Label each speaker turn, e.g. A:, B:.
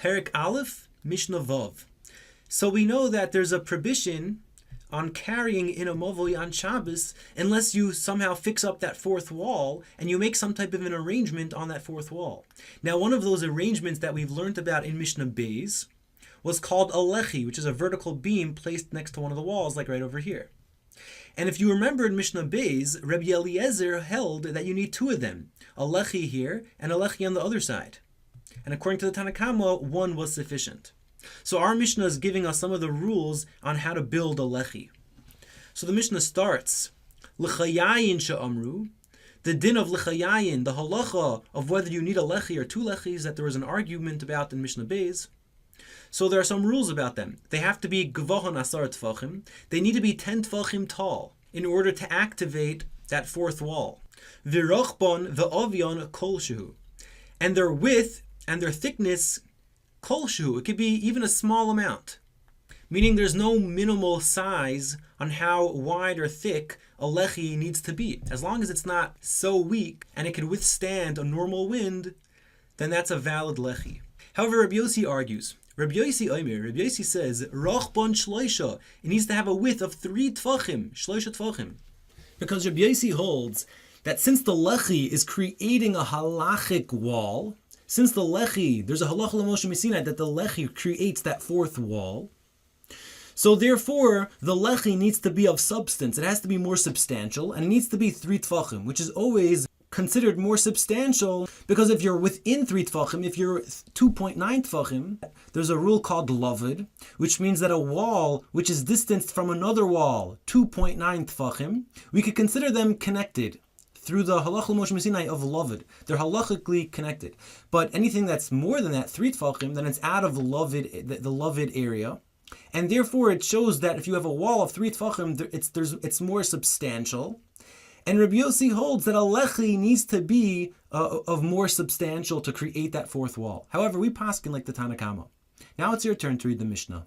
A: Perek Aleph, Mishna Vav. So we know that there's a prohibition on carrying in a movoi on Shabbos unless you somehow fix up that fourth wall and you make some type of an arrangement on that fourth wall. Now, one of those arrangements that we've learned about in Mishnah Beis was called a lechi, which is a vertical beam placed next to one of the walls, like right over here. And if you remember in Mishnah Beis, Rabbi Eliezer held that you need two of them, a lechi here and a lechi on the other side. And according to the Tanna Kama, one was sufficient. So our Mishnah is giving us some of the rules on how to build a lechi. So the Mishnah starts, L'chayayin she'amru, the din of l'chayayin, the halacha of whether you need a lechi or two lechis that there was an argument about in Mishnah Beis. So there are some rules about them. They have to be gvohon asar tfachim. They need to be 10 tfachim tall in order to activate that fourth wall. V'rochbon v'ovyon kolshehu. And their width and their thickness kolshehu. It could be even a small amount. Meaning there's no minimal size on how wide or thick a lechi needs to be. As long as it's not so weak and it can withstand a normal wind, then that's a valid lechi. However, Rabbi Yossi argues. Rabbi Yossi says, Rochbon shloisha, it needs to have a width of 3 tfachim, shloisha tfachim. Because Rabbi Yossi holds that since the lechi is creating a halachic wall, since the lechi, there's a halacha l'Moshe Messinai that the lechi creates that fourth wall, so therefore the lechi needs to be of substance. It has to be more substantial, and it needs to be 3 tfachim, which is always considered more substantial, because if you're within 3 tfachim, if you're 2.9 tfachim, there's a rule called loved, which means that a wall which is distanced from another wall 2.9 tfachim, we could consider them connected through the halacha l'Moshe Messinai of loved. They're halachically connected. But anything that's more than that, 3 tfachim, then it's out of the loved area. And therefore it shows that if you have a wall of 3 tfachim, it's more substantial. And Rabbi Yossi holds that a lechi needs to be of more substantial to create that fourth wall. However, we paskin like the Tanna Kama. Now it's your turn to read the Mishnah.